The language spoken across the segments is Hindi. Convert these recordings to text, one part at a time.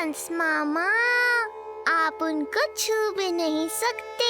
कंस मामा, आप उनको छू भी नहीं सकते।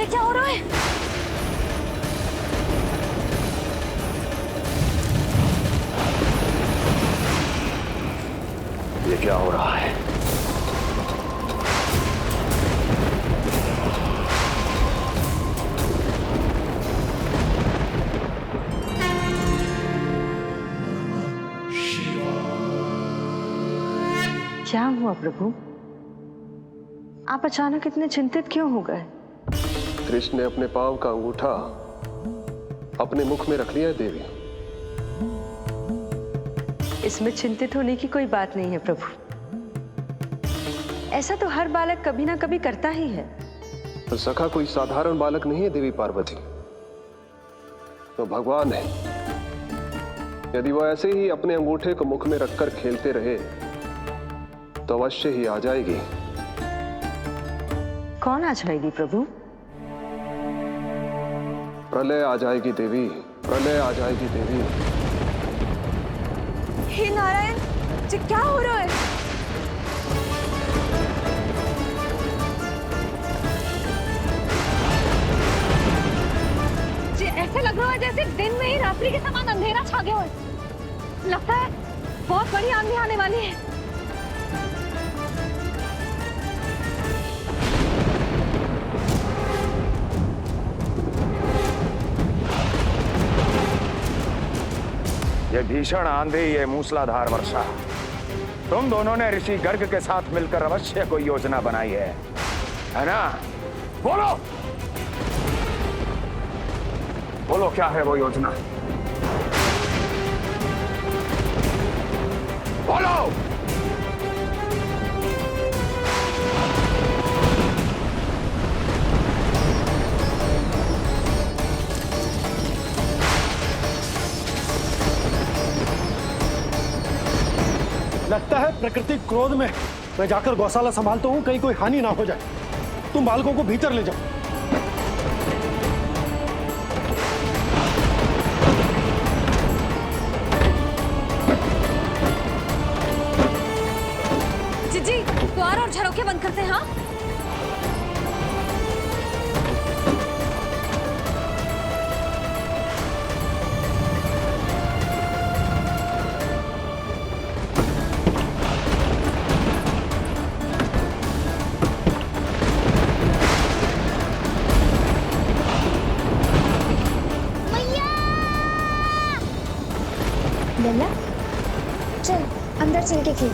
क्या हो रहा है? ये क्या हो रहा है? क्या हुआ प्रभु? आप अचानक इतने चिंतित क्यों हो गए? कृष्ण ने अपने पांव का अंगूठा अपने मुख में रख लिया है देवी। इसमें चिंतित होने की कोई बात नहीं है प्रभु। ऐसा तो हर बालक कभी ना कभी करता ही है। तो सखा कोई साधारण बालक नहीं है देवी पार्वती, तो भगवान है। यदि वो ऐसे ही अपने अंगूठे को मुख में रखकर खेलते रहे तो अवश्य ही आ जाएगी। कौन आ जाएगी प्रभु? प्रलय आ जाएगी देवी, प्रलय आ जाएगी देवी। हे नारायण जी, क्या हो रहा है? जी ऐसे लग रहा है जैसे दिन में ही रात्रि के समान अंधेरा छा गया हो। लगता है बहुत बड़ी आंधी आने वाली है। ये भीषण आंधी, ये मूसलाधार वर्षा, तुम दोनों ने ऋषि गर्ग के साथ मिलकर अवश्य कोई योजना बनाई है ना? बोलो बोलो, क्या है वो योजना? बोलो। लगता है प्रकृति क्रोध में। मैं जाकर गौशाला संभालता हूँ, कहीं कोई हानि ना हो जाए। तुम बालकों को भीतर ले जाओ। जी द्वार और झरोखे बंद करते हैं। हाँ लल्ला, चल अंदर चल के खेल।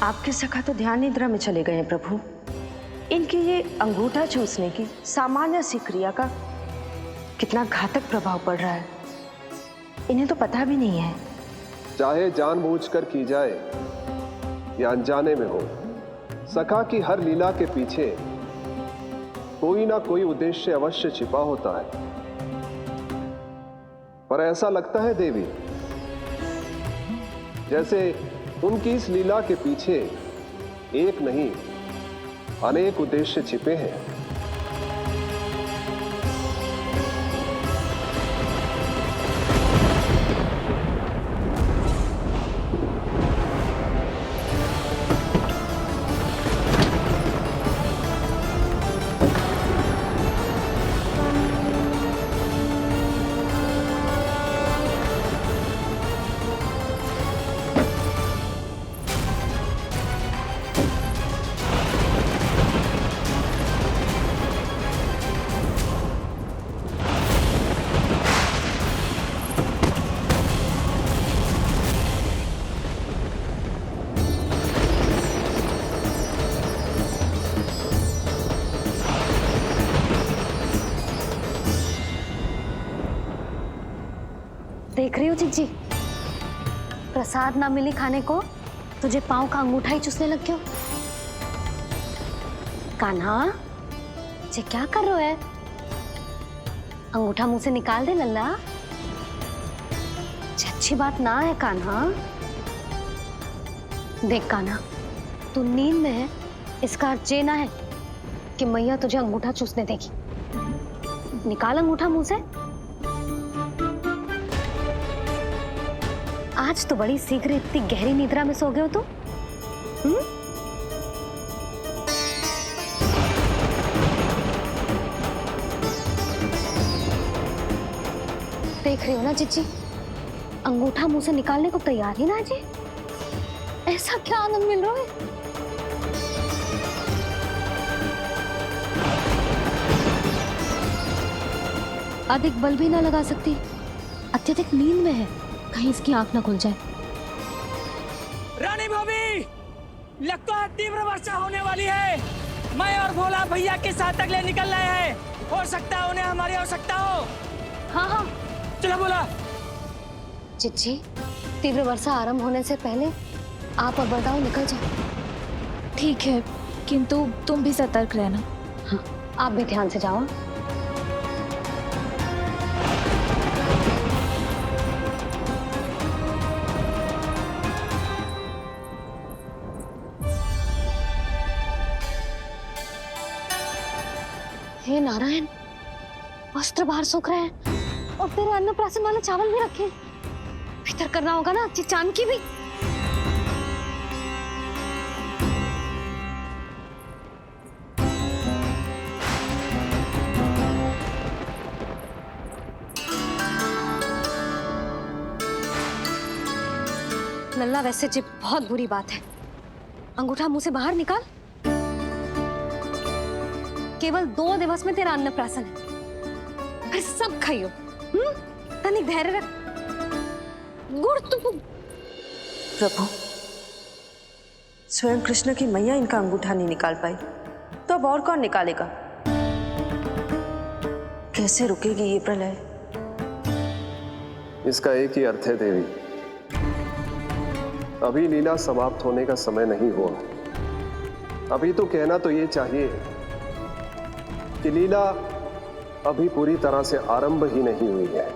आपके सखा तो ध्यान निद्रा में चले गए हैं प्रभु। इनकी ये अंगूठा चूसने की सामान्य सी क्रिया का कितना घातक प्रभाव पड़ रहा है, इन्हें तो पता भी नहीं है। चाहे जानबूझकर की जाए या अनजाने में हो, सखा की हर लीला के पीछे कोई ना कोई उद्देश्य अवश्य छिपा होता है। पर ऐसा लगता है देवी, जैसे उनकी इस लीला के पीछे एक नहीं अनेक उद्देश्य छिपे हैं। देख रही हो चिज्जी, प्रसाद ना मिली खाने को, तुझे पांव का अंगूठा ही चूसने लग गयो। कान्हा, ये क्या कर रहे हो है? अंगूठा मुंह से निकाल दे लल्ला। अच्छी बात ना है कान्हा। देख कान्हा, तू नींद में है, इसका अर्थ ये ना है कि मैया तुझे अंगूठा चूसने देगी। निकाल अंगूठा मुंह से। आज तो बड़ी शीघ्र इतनी गहरी निद्रा में सो गए हो तुम। देख रही हो ना चिच्ची, अंगूठा मुंह से निकालने को तैयार ही ना जी। ऐसा क्या आनंद मिल रहा है? अधिक बल भी ना लगा सकती, अत्यधिक नींद में है, कहीं इसकी आंख ना खुल जाए। रानी भाभी, लगता है तीव्र वर्षा होने वाली है। मैं और भोला भैया के साथ अगले निकल रहे हैं। हो सकता है उन्हें हमारी आवश्यकता हो। हाँ हाँ, चलो बोला। चिच्ची, तीव्र वर्षा आरंभ होने से पहले आप और बरदाऊ निकल जाओ। ठीक है, किंतु तुम भी सतर्क रहना। हाँ, आप भी ध्यान से जाओ। हे नारायण, वस्त्र बाहर सूख रहे हैं और तेरे अन्नप्राशन वाले चावल भी रखे हैं। भीतर करना होगा ना चांद की भी। लल्ला, वैसे जी बहुत बुरी बात है। अंगूठा मुंह से बाहर निकाल। केवल 2 दिवस में तेरा अन्नप्राशन है, फिर सब खाइयो। तनिक धैर्य रख। गुड़ तुम। प्रभु, स्वयं कृष्ण की मैया इनका अंगूठा नहीं निकाल पाई, तो अब और कौन निकालेगा? कैसे रुकेगी ये प्रलय? इसका एक ही अर्थ है देवी, अभी लीला समाप्त होने का समय नहीं हुआ। अभी तो कहना तो ये चाहिए कि लीला अभी पूरी तरह से आरंभ ही नहीं हुई है।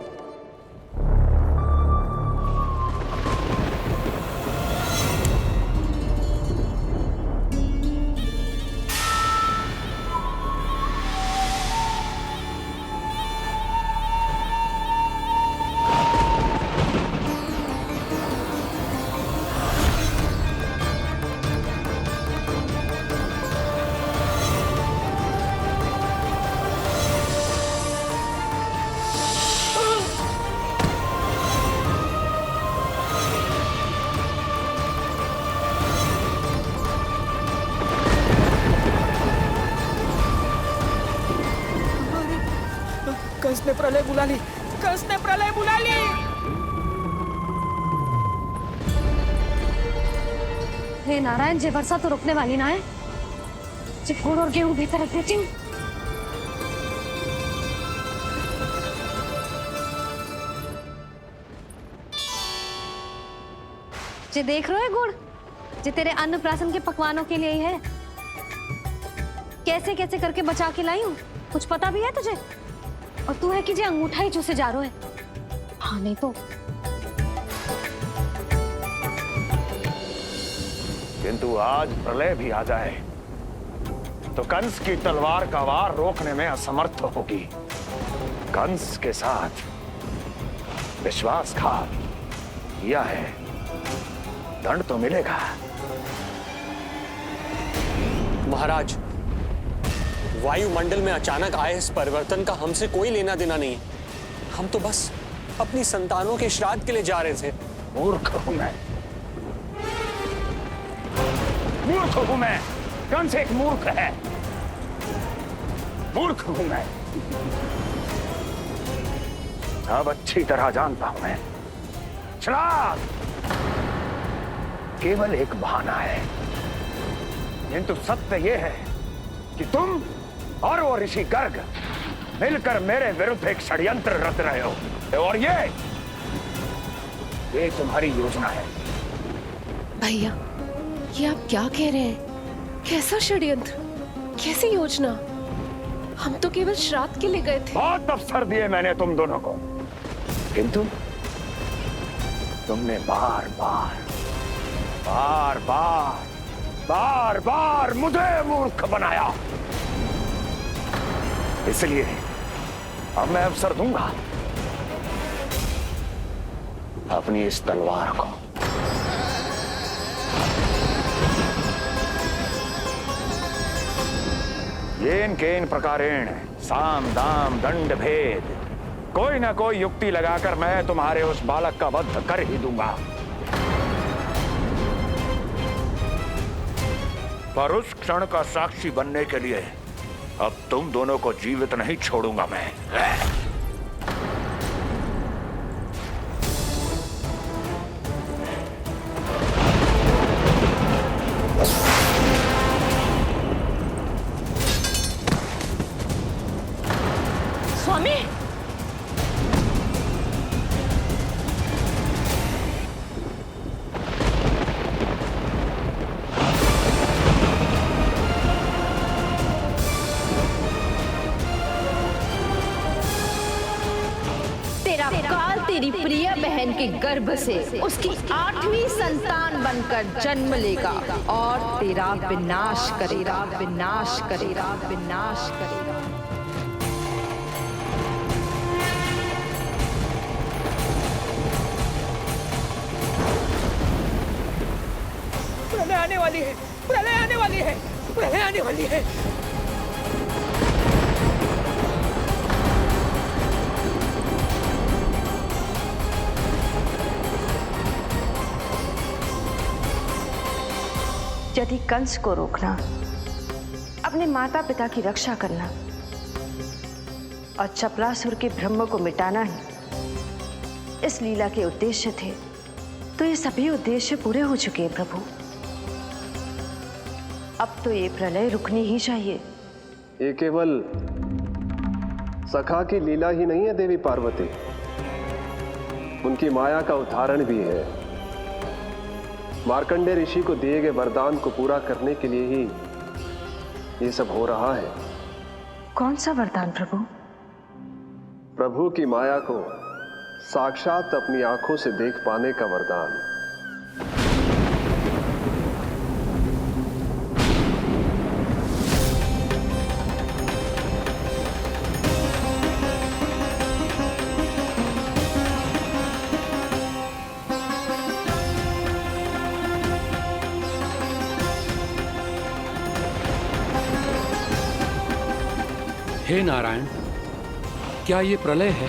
कंस ने प्रलय बुला ली। कंस ने प्रलय बुला ली। हे नारायण, जे वर्षा तो रुकने वाली ना है। जे गुड़ और गेहूं भीतर रख देती हूँ। जे देख रहे हो गुड़, जे तेरे अन्नप्राशन के पकवानों के लिए ही है। कैसे कैसे करके बचा के लाई हूँ, कुछ पता भी है तुझे? और तू है कि जे अंगूठा ही चूसे जा रहा है। हाँ नहीं तो। किंतु आज प्रलय भी आ जाए तो कंस की तलवार का वार रोकने में असमर्थ होगी। कंस के साथ विश्वासघात किया है, दंड तो मिलेगा। महाराज, वायुमंडल में अचानक आए इस परिवर्तन का हमसे कोई लेना देना नहीं है। हम तो बस अपनी संतानों के श्राद्ध के लिए जा रहे थे। मूर्ख हूं मैं, मूर्ख हूं मैं। कंस एक मूर्ख है, मूर्ख हूं मैं। अब अच्छी तरह जानता हूं मैं, श्राद्ध केवल एक बहाना है। किंतु सत्य यह है कि तुम और वो ऋषि गर्ग मिलकर मेरे विरुद्ध एक षड्यंत्र रच रहे हो, और ये तुम्हारी योजना है। भैया, ये आप क्या कह रहे हैं? कैसा षड्यंत्र, कैसी योजना? हम तो केवल श्राद्ध के लिए गए थे। बहुत अवसर दिए मैंने तुम दोनों को, किंतु तुमने बार बार बार बार बार बार मुझे मूर्ख बनाया। इसलिए अब मैं अवसर दूंगा अपनी इस तलवार को। येन केन प्रकारेण साम दाम दंड भेद, कोई ना कोई युक्ति लगाकर मैं तुम्हारे उस बालक का वध कर ही दूंगा। पर उस क्षण का साक्षी बनने के लिए अब तुम दोनों को जीवित नहीं छोड़ूंगा मैं। स्वामी, तेरा काल तेरी प्रिय बहन के गर्भ से उसकी 8वीं संतान बनकर जन्म लेगा और तेरा विनाश करेगा, विनाश करेगा, विनाश करेगा। प्रलय आने वाली है, प्रलय आने वाली है, प्रलय आने वाली है। यदि कंस को रोकना, अपने माता पिता की रक्षा करना और चपलासुर के ब्रह्म को मिटाना ही इस लीला के उद्देश्य थे, तो ये सभी उद्देश्य पूरे हो चुके हैं प्रभु। अब तो ये प्रलय रुकनी ही चाहिए। ये केवल सखा की लीला ही नहीं है देवी पार्वती, उनकी माया का उदाहरण भी है। मार्कंडे ऋषि को दिए गए वरदान को पूरा करने के लिए ही ये सब हो रहा है। कौन सा वरदान प्रभु? प्रभु की माया को साक्षात अपनी आंखों से देख पाने का वरदान। हे नारायण, क्या ये प्रलय है?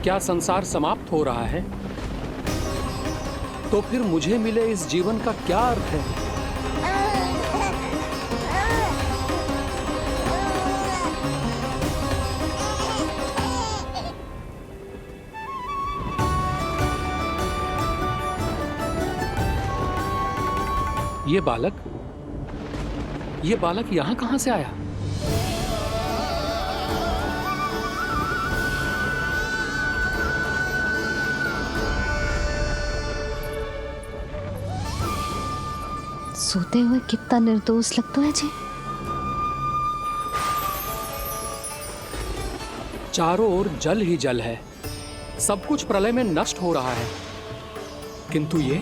क्या संसार समाप्त हो रहा है? तो फिर मुझे मिले इस जीवन का क्या अर्थ है? ये बालक यहां कहां से आया? सोते हुए कितना निर्दोष लगता है जी। चारों ओर जल ही जल है, सब कुछ प्रलय में नष्ट हो रहा है, किंतु ये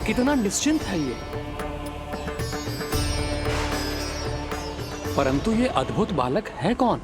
कितना निश्चिंत है ये। परंतु ये अद्भुत बालक है कौन?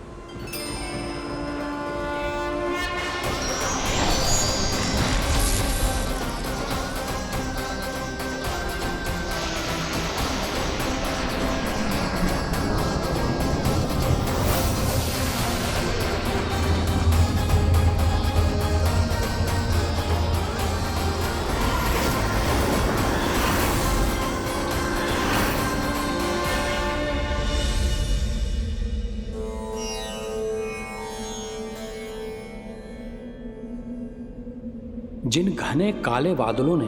जिन घने काले बादलों ने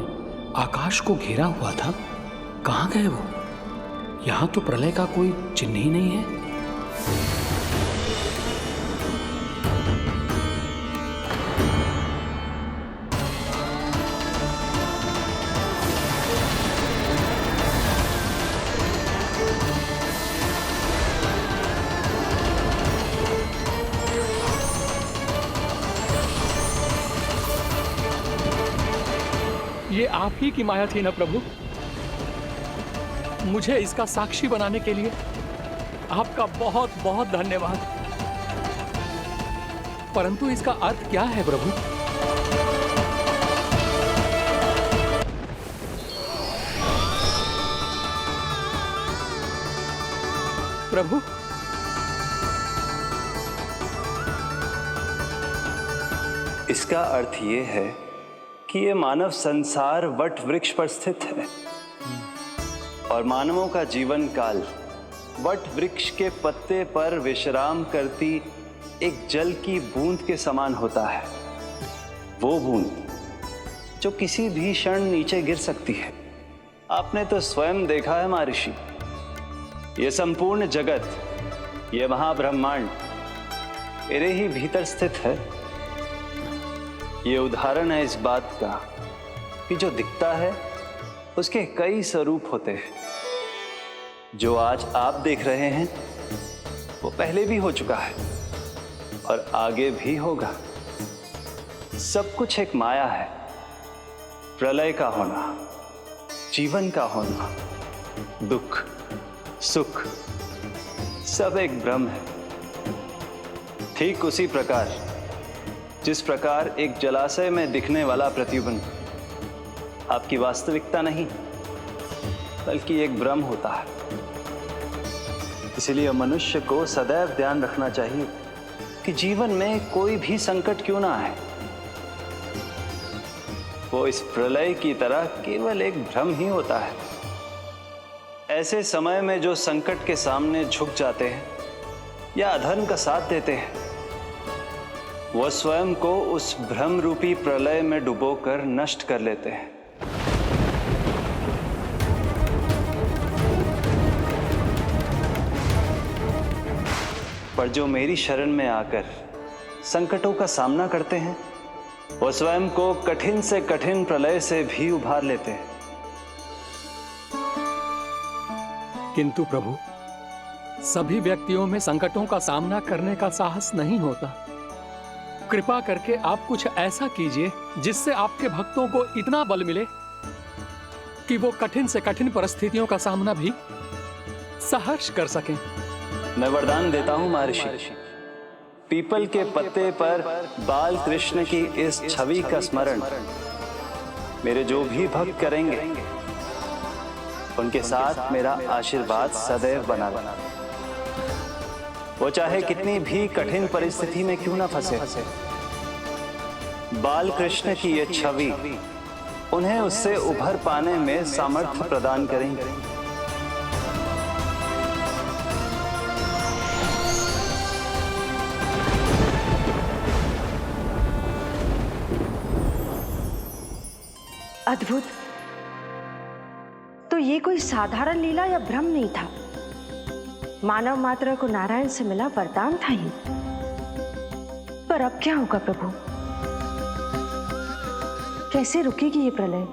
आकाश को घेरा हुआ था, कहां गए वो? यहां तो प्रलय का कोई चिन्ह ही नहीं है। ये आप ही की माया थी ना प्रभु? मुझे इसका साक्षी बनाने के लिए आपका बहुत बहुत धन्यवाद। परंतु इसका अर्थ क्या है प्रभु? प्रभु, इसका अर्थ ये है कि ये मानव संसार वट वृक्ष पर स्थित है और मानवों का जीवन काल वट वृक्ष के पत्ते पर विश्राम करती एक जल की बूंद के समान होता है। वो बूंद जो किसी भी क्षण नीचे गिर सकती है। आपने तो स्वयं देखा है महर्षि, ये संपूर्ण जगत, ये महाब्रह्मांड मेरे ही भीतर स्थित है। ये उदाहरण है इस बात का कि जो दिखता है उसके कई स्वरूप होते हैं। जो आज आप देख रहे हैं वो पहले भी हो चुका है और आगे भी होगा। सब कुछ एक माया है। प्रलय का होना, जीवन का होना, दुख, सुख, सब एक भ्रम है। ठीक उसी प्रकार जिस प्रकार एक जलाशय में दिखने वाला प्रतिबिंब आपकी वास्तविकता नहीं बल्कि एक भ्रम होता है। इसलिए मनुष्य को सदैव ध्यान रखना चाहिए कि जीवन में कोई भी संकट क्यों ना आए, वो इस प्रलय की तरह केवल एक भ्रम ही होता है। ऐसे समय में जो संकट के सामने झुक जाते हैं या अधर्म का साथ देते हैं, वह स्वयं को उस भ्रम रूपी प्रलय में डुबोकर नष्ट कर लेते हैं। पर जो मेरी शरण में आकर संकटों का सामना करते हैं, वह स्वयं को कठिन से कठिन प्रलय से भी उभार लेते हैं। किंतु प्रभु, सभी व्यक्तियों में संकटों का सामना करने का साहस नहीं होता। कृपा करके आप कुछ ऐसा कीजिए जिससे आपके भक्तों को इतना बल मिले कि वो कठिन से कठिन परिस्थितियों का सामना भी सहर्ष कर सकें। मैं वरदान देता हूं महर्षि, पीपल के पत्ते पर बाल कृष्ण की इस छवि का स्मरण मेरे जो भी भक्त करेंगे, उनके साथ मेरा आशीर्वाद सदैव बना रहे। वो चाहे कितनी भी कठिन परिस्थिति में क्यों ना फंसे, बाल कृष्ण की ये छवि उन्हें उससे उभर पाने में सामर्थ्य प्रदान करेंगे। अद्भुत। तो ये कोई साधारण लीला या भ्रम नहीं था, मानव मात्र को नारायण से मिला वरदान था ही। पर अब क्या होगा प्रभु? कैसे रुकेगी ये प्रलय?